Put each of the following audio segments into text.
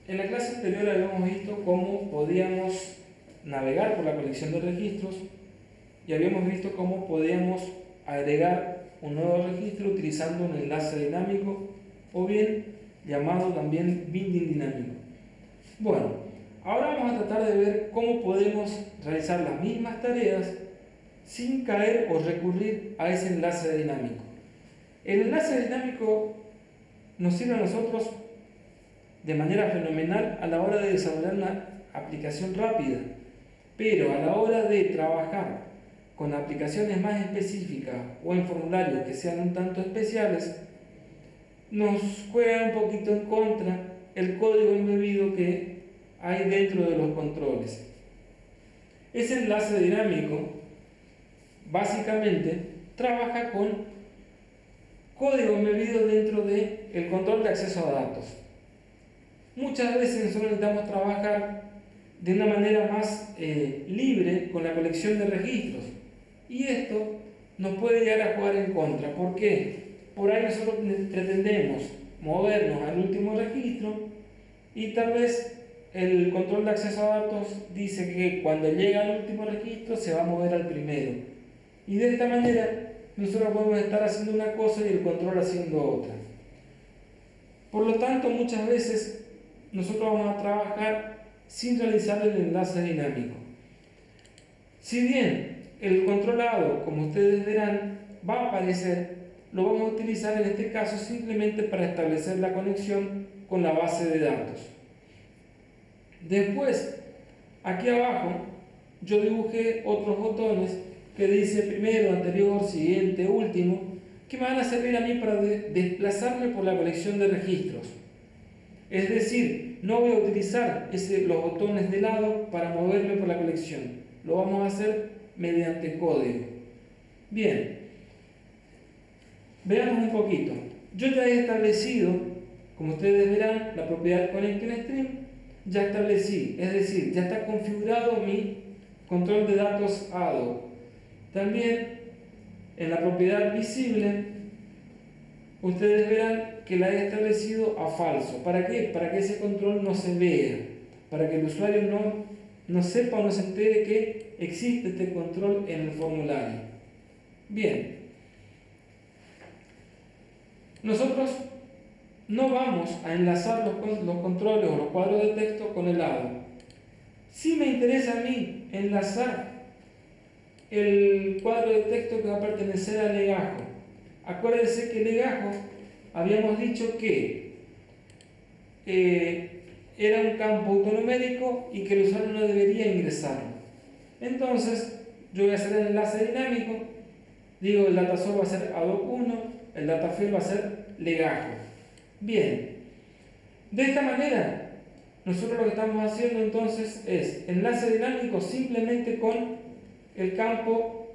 En la clase anterior habíamos visto cómo podíamos navegar por la colección de registros y habíamos visto cómo podíamos agregar un nuevo registro utilizando un enlace dinámico o bien llamado también binding dinámico. Bueno, ahora vamos a tratar de ver cómo podemos realizar las mismas tareas sin caer o recurrir a ese enlace dinámico. El enlace dinámico nos sirve a nosotros de manera fenomenal a la hora de desarrollar una aplicación rápida, pero a la hora de trabajar con aplicaciones más específicas o en formularios que sean un tanto especiales, nos juega un poquito en contra el código embebido que hay dentro de los controles. Ese enlace dinámico básicamente trabaja con código embebido dentro del control de acceso a datos. Muchas veces nosotros necesitamos trabajar de una manera más libre con la colección de registros y esto nos puede llegar a jugar en contra. ¿Por qué? Por ahí nosotros pretendemos movernos al último registro y tal vez el control de acceso a datos dice que cuando llega al último registro se va a mover al primero y de esta manera nosotros podemos estar haciendo una cosa y el control haciendo otra. Por lo tanto, muchas veces nosotros vamos a trabajar sin realizar el enlace dinámico. Si bien el controlado, como ustedes verán, va a aparecer, lo vamos a utilizar en este caso simplemente para establecer la conexión con la base de datos. Después, aquí abajo, yo dibujé otros botones que dice primero, anterior, siguiente, último, que me van a servir a mí para desplazarme por la colección de registros. Es decir, no voy a utilizar los botones de lado para moverme por la colección. Lo vamos a hacer mediante código. Bien, veamos un poquito. Yo ya he establecido, como ustedes verán, la propiedad ConnectInStream, ya establecí, es decir, ya está configurado mi control de datos ADO. También en la propiedad visible, ustedes verán que la he establecido a falso. ¿Para qué? Para que ese control no se vea, para que el usuario no sepa o no se entere que existe este control en el formulario. Bien, nosotros no vamos a enlazar los controles o los cuadros de texto con el ADO. Sí me interesa a mí enlazar el cuadro de texto que va a pertenecer al legajo. Acuérdense que el legajo habíamos dicho que era un campo autonumérico y que el usuario no debería ingresarlo. Entonces yo voy a hacer el enlace dinámico, digo el datasort va a ser ADO1, el datafield va a ser legajo. Bien, de esta manera nosotros lo que estamos haciendo entonces es enlace dinámico simplemente con el campo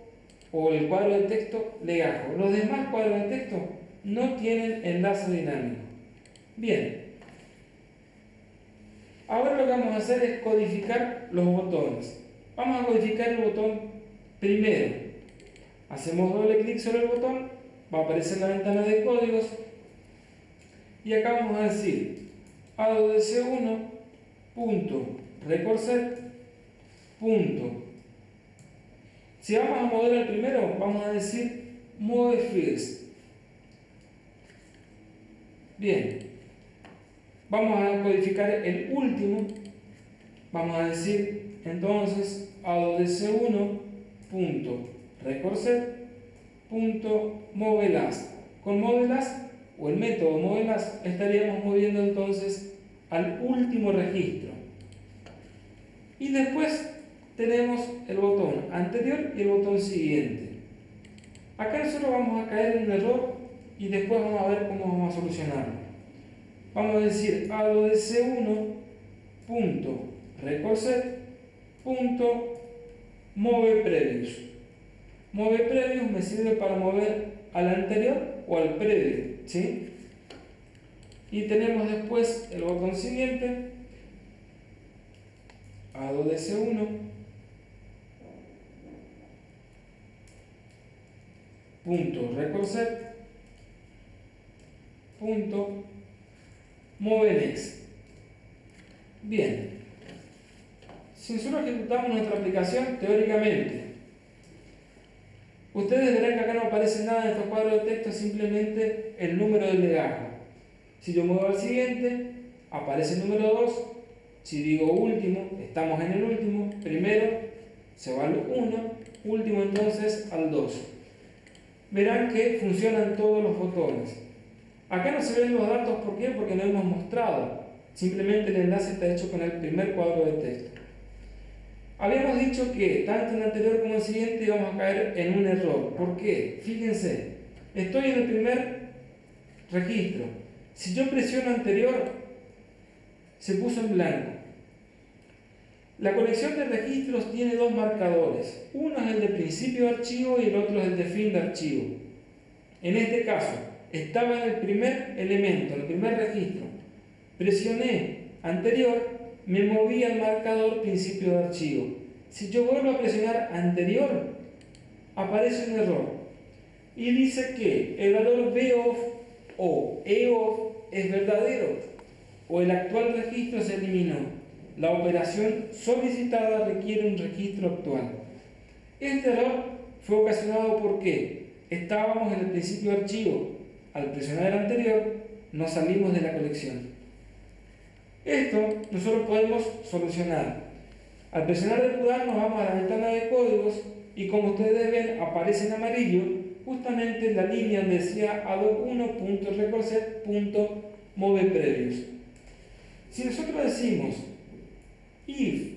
o el cuadro de texto legajo. Los demás cuadros de texto no tienen enlace dinámico. Bien, ahora lo que vamos a hacer es codificar los botones. Vamos a codificar el botón primero. Hacemos doble clic sobre el botón, va a aparecer la ventana de códigos y acá vamos a decir ADODC1.recordSet. Si vamos a mover el primero, vamos a decir move first. Bien, vamos a codificar el último, vamos a decir entonces ADODC1.recordSet.moveLast. Con moveLast o el método moveLast estaríamos moviendo entonces al último registro. Y después tenemos el botón anterior y el botón siguiente. Acá nosotros vamos a caer en un error y después vamos a ver cómo vamos a solucionarlo. Vamos a decir ADODC1.recordSet.movePrevious. MovePrevious me sirve para mover al anterior o al previo, ¿sí? Y tenemos después el botón siguiente, ADODC1.recordSet.moveNext. Bien, si nosotros ejecutamos nuestra aplicación, teóricamente, ustedes verán que acá no aparece nada en estos cuadros de texto, simplemente el número del legajo. Si yo muevo al siguiente, aparece el número 2. Si digo último, estamos en el último. Primero se va al 1, último entonces al 2. Verán que funcionan todos los botones. Acá no se ven los datos, ¿por qué? Porque no hemos mostrado. Simplemente el enlace está hecho con el primer cuadro de texto. Habíamos dicho que tanto en el anterior como en el siguiente íbamos a caer en un error. ¿Por qué? Fíjense, estoy en el primer registro. Si yo presiono anterior, se puso en blanco. La colección de registros tiene dos marcadores. Uno es el de principio de archivo y el otro es el de fin de archivo. En este caso, estaba en el primer elemento, en el primer registro. Presioné anterior, me moví al marcador principio de archivo. Si yo vuelvo a presionar anterior, aparece un error. Y dice que el valor boff o eoff es verdadero, o el actual registro se eliminó. La operación solicitada requiere un registro actual. Este error fue ocasionado porque estábamos en el principio de archivo. Al presionar el anterior, nos salimos de la colección. Esto nosotros podemos solucionar. Al presionar el pulgar nos vamos a la ventana de códigos y como ustedes ven aparece en amarillo justamente la línea donde decía adoc1.recorset.moveprevios. Si nosotros decimos if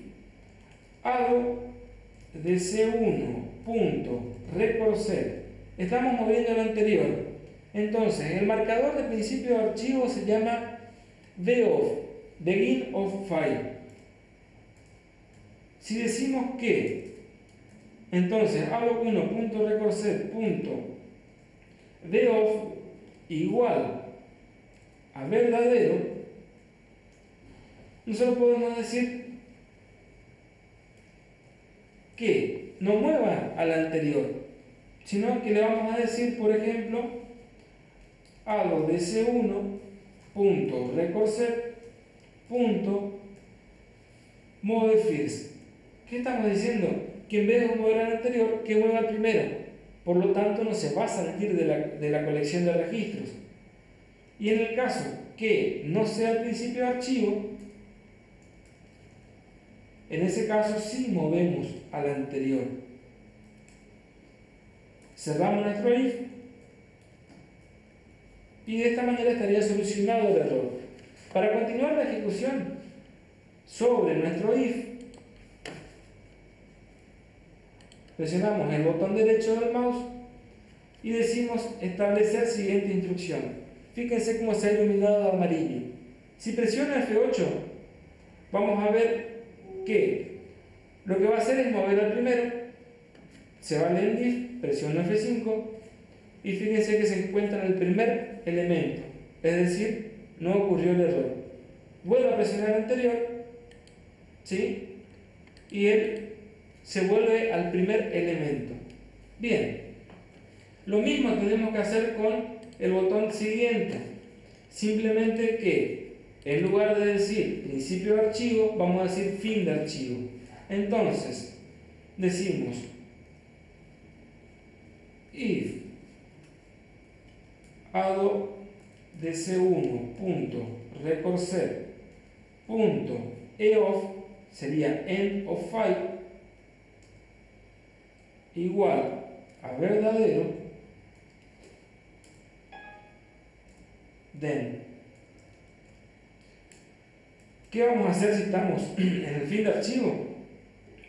adoc1.recorset, estamos moviendo el anterior. Entonces, el marcador de principio de archivo se llama boff, begin of file. Si decimos que, entonces, adoc1.recorset.boff igual a verdadero, nosotros podemos decir que no mueva al anterior, sino que le vamos a decir, por ejemplo, adoc1.recorset.movefirst. ¿Qué estamos diciendo? Que en vez de mover al anterior, que mueva al primero. Por lo tanto, no se va a salir de la colección de registros. Y en el caso que no sea el principio de archivo, en ese caso sí movemos al anterior. Cerramos nuestro if y de esta manera estaría solucionado el error. Para continuar la ejecución sobre nuestro if, presionamos el botón derecho del mouse y decimos establecer siguiente instrucción. Fíjense cómo se ha iluminado de amarillo. Si presiono F8, vamos a ver que lo que va a hacer es mover al primero, se va al end if, presiono F5 y fíjense que se encuentra en el primer elemento, es decir, no ocurrió el error. Vuelvo a presionar el anterior, ¿sí? Y él se vuelve al primer elemento. Bien, lo mismo tenemos que hacer con el botón siguiente, simplemente que en lugar de decir principio de archivo, vamos a decir fin de archivo. Entonces, decimos if adoc1.recorset.eoff sería end of file igual a verdadero, then. ¿Qué vamos a hacer si estamos en el fin de archivo?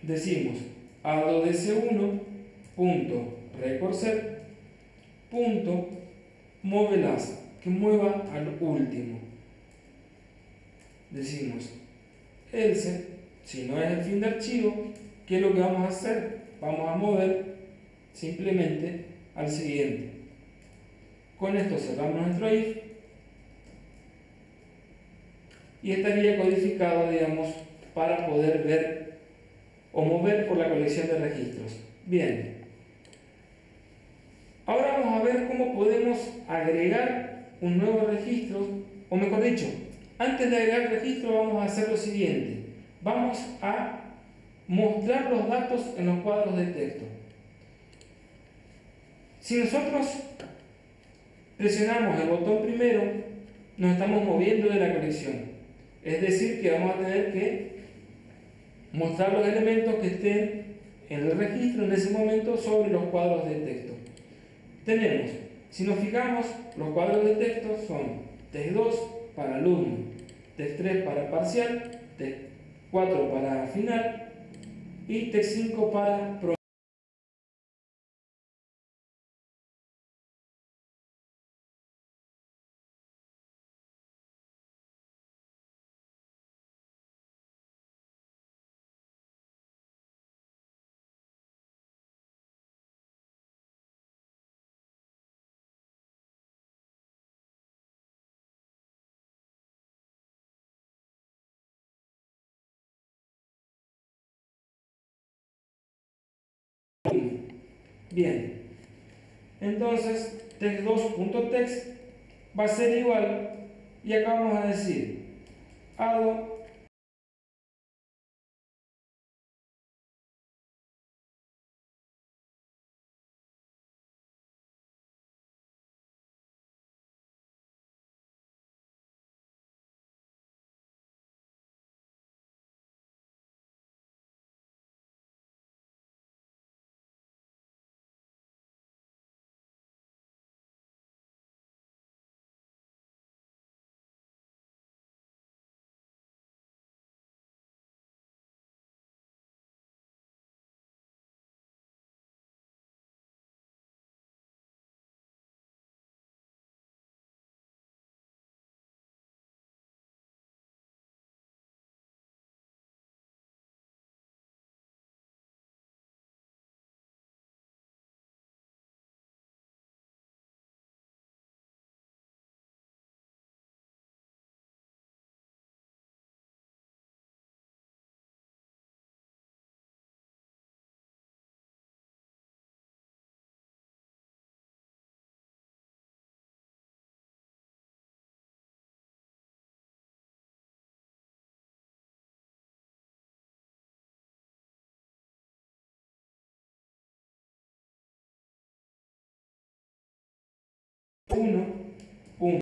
Decimos adoc1.recorset.movelast, que mueva al último. Decimos else, si no es el fin de archivo, ¿qué es lo que vamos a hacer? Vamos a mover simplemente al siguiente. Con esto cerramos nuestro if y estaría codificado, digamos, para poder ver o mover por la colección de registros. Bien, ahora vamos a ver cómo podemos agregar un nuevo registro, o mejor dicho, Antes de agregar el registro vamos a hacer lo siguiente. Vamos a mostrar los datos en los cuadros de texto. Si nosotros presionamos el botón primero, nos estamos moviendo de la colección. Es decir, que vamos a tener que mostrar los elementos que estén en el registro en ese momento sobre los cuadros de texto. Tenemos, si nos fijamos, los cuadros de texto son test 2 para alumno, test 3 para parcial, test 4 para final y test 5 para promedio. Bien, entonces test2.text va a ser igual, y acá vamos a decir ado uno